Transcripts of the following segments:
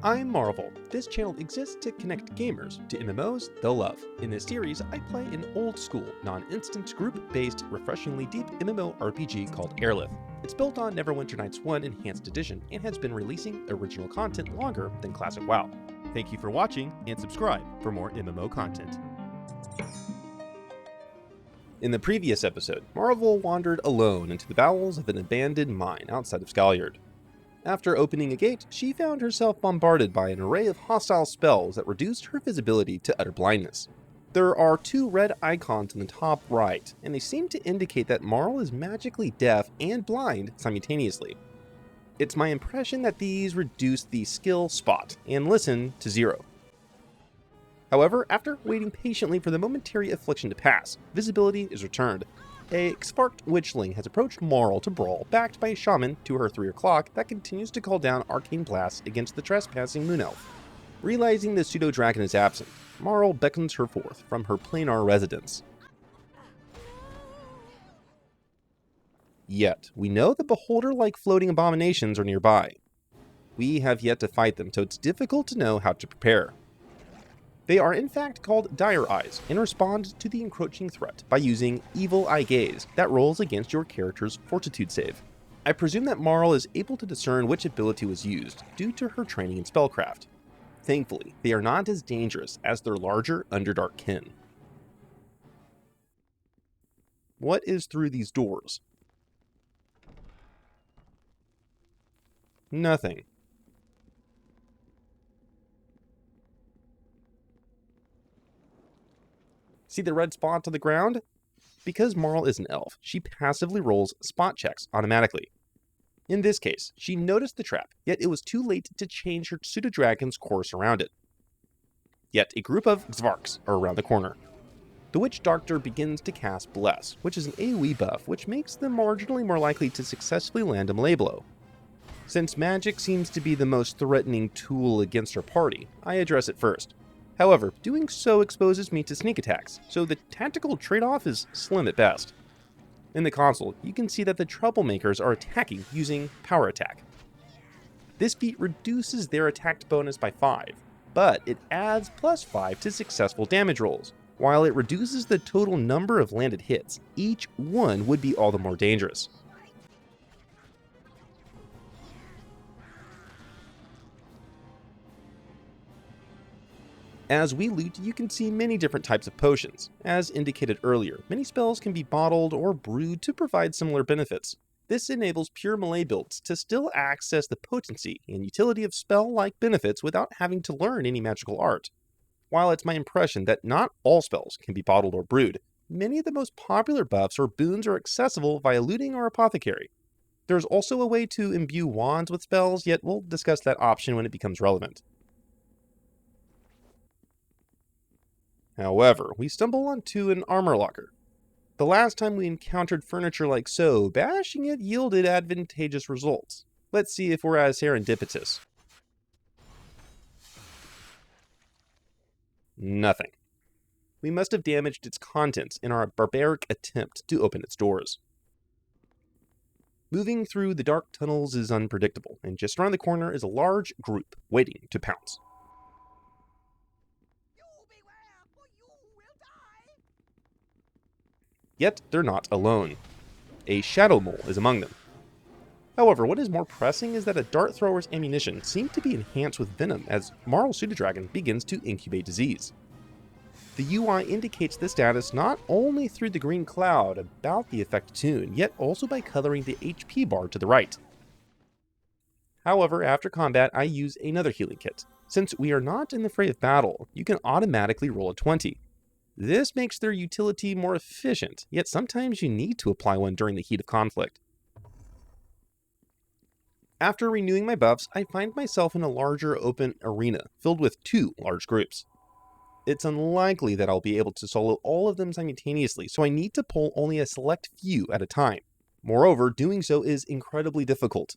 I'm Marle. This channel exists to connect gamers to MMOs they'll love. In this series, I play an old-school, non-instance, group-based, refreshingly deep MMORPG called Airlift. It's built on Neverwinter Nights 1 Enhanced Edition and has been releasing original content longer than Classic WoW. Thank you for watching, and subscribe for more MMO content. In the previous episode, Marle wandered alone into the bowels of an abandoned mine outside of Scalyard. After opening a gate, she found herself bombarded by an array of hostile spells that reduced her visibility to utter blindness. There are two red icons in the top right, and they seem to indicate that Marle is magically deaf and blind simultaneously. It's my impression that these reduce the skill spot and listen to 0. However, after waiting patiently for the momentary affliction to pass, visibility is returned. A sparked witchling has approached Marle to brawl, backed by a shaman to her 3 o'clock that continues to call down arcane blasts against the trespassing moon elf. Realizing the pseudo-dragon is absent, Marle beckons her forth from her planar residence. Yet, we know the beholder-like floating abominations are nearby. We have yet to fight them, so it's difficult to know how to prepare. They are in fact called Dire Eyes, and respond to the encroaching threat by using Evil Eye Gaze that rolls against your character's fortitude save. I presume that Marle is able to discern which ability was used due to her training in spellcraft. Thankfully, they are not as dangerous as their larger Underdark kin. What is through these doors? Nothing. See the red spot on the ground? Because Marle is an elf, she passively rolls spot checks automatically. In this case, she noticed the trap, yet it was too late to change her pseudo-dragon's course around it. Yet a group of Xvarks are around the corner. The Witch Doctor begins to cast Bless, which is an AoE buff which makes them marginally more likely to successfully land a melee blow. Since magic seems to be the most threatening tool against her party, I address it first. However, doing so exposes me to sneak attacks, so the tactical trade-off is slim at best. In the console, you can see that the troublemakers are attacking using Power Attack. This feat reduces their attack bonus by 5, but it adds +5 to successful damage rolls. While it reduces the total number of landed hits, each one would be all the more dangerous. As we loot, you can see many different types of potions. As indicated earlier, many spells can be bottled or brewed to provide similar benefits. This enables pure melee builds to still access the potency and utility of spell-like benefits without having to learn any magical art. While it's my impression that not all spells can be bottled or brewed, many of the most popular buffs or boons are accessible via looting or apothecary. There's also a way to imbue wands with spells, yet we'll discuss that option when it becomes relevant. However, we stumble onto an armor locker. The last time we encountered furniture like so, bashing it yielded advantageous results. Let's see if we're as serendipitous. Nothing. We must have damaged its contents in our barbaric attempt to open its doors. Moving through the dark tunnels is unpredictable, and just around the corner is a large group waiting to pounce. Yet they're not alone. A shadow mole is among them. However, what is more pressing is that a dart thrower's ammunition seems to be enhanced with venom as Marle's pseudo-dragon begins to incubate disease. The UI indicates this status not only through the green cloud about the effect tune, yet also by coloring the HP bar to the right. However, after combat, I use another healing kit. Since we are not in the fray of battle, you can automatically roll a 20. This makes their utility more efficient, yet sometimes you need to apply one during the heat of conflict. After renewing my buffs, I find myself in a larger open arena filled with 2 large groups. It's unlikely that I'll be able to solo all of them simultaneously, so I need to pull only a select few at a time. Moreover, doing so is incredibly difficult.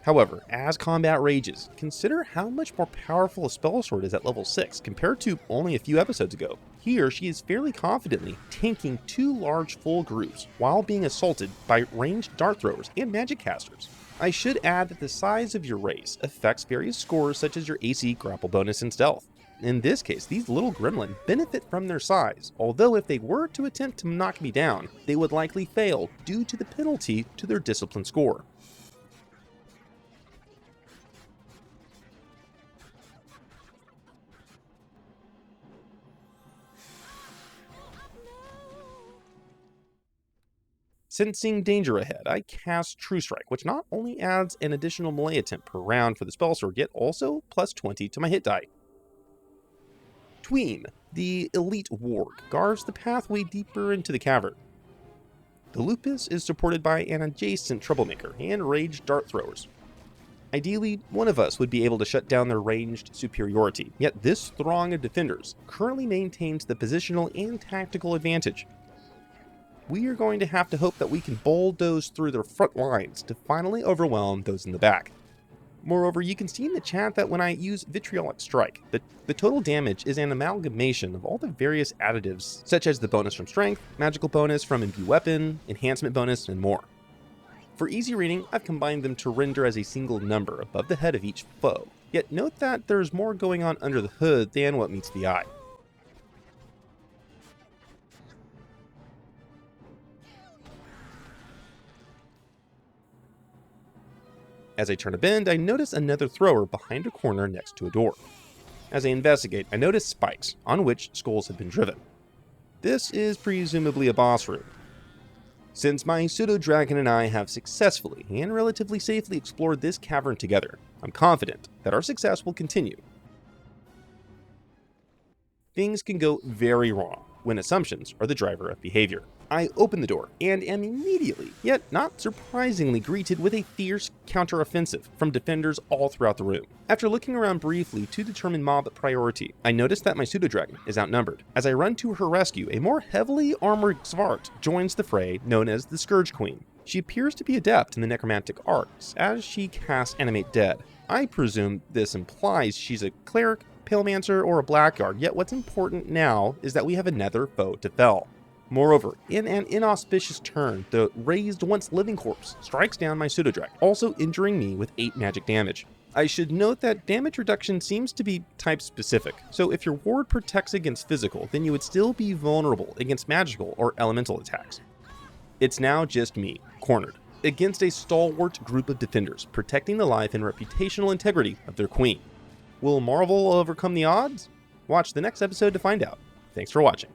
However, as combat rages, consider how much more powerful a spell sword is at level 6 compared to only a few episodes ago. Here, she is fairly confidently tanking 2 large full groups while being assaulted by ranged dart throwers and magic casters. I should add that the size of your race affects various scores such as your AC, grapple bonus, and stealth. In this case, these little gremlin benefit from their size, although if they were to attempt to knock me down, they would likely fail due to the penalty to their discipline score. Sensing danger ahead, I cast True Strike, which not only adds an additional melee attempt per round for the spell sword, yet also plus 20 to my hit die. Tween, the elite warg, guards the pathway deeper into the cavern. The Lupus is supported by an adjacent troublemaker and raged dart throwers. Ideally, one of us would be able to shut down their ranged superiority, yet this throng of defenders currently maintains the positional and tactical advantage. We are going to have to hope that we can bulldoze through their front lines to finally overwhelm those in the back. Moreover, you can see in the chat that when I use Vitriolic Strike, the total damage is an amalgamation of all the various additives, such as the bonus from Strength, magical bonus from Imbue Weapon, enhancement bonus, and more. For easy reading, I've combined them to render as a single number above the head of each foe, yet note that there's more going on under the hood than what meets the eye. As I turn a bend, I notice another thrower behind a corner next to a door. As I investigate, I notice spikes, on which skulls have been driven. This is presumably a boss room. Since my pseudo-dragon and I have successfully and relatively safely explored this cavern together, I'm confident that our success will continue. Things can go very wrong when assumptions are the driver of behavior. I open the door and am immediately, yet not surprisingly, greeted with a fierce counteroffensive from defenders all throughout the room. After looking around briefly to determine mob priority, I notice that my pseudo-dragon is outnumbered. As I run to her rescue, a more heavily armored Svart joins the fray, known as the Scourge Queen. She appears to be adept in the necromantic arts, as she casts Animate Dead. I presume this implies she's a cleric, palemancer, or a blackguard, yet what's important now is that we have another foe to fell. Moreover, in an inauspicious turn, the raised once living corpse strikes down my pseudo-dragon, also injuring me with 8 magic damage. I should note that damage reduction seems to be type specific, so if your ward protects against physical, then you would still be vulnerable against magical or elemental attacks. It's now just me, cornered, against a stalwart group of defenders, protecting the life and reputational integrity of their queen. Will Marle overcome the odds? Watch the next episode to find out. Thanks for watching.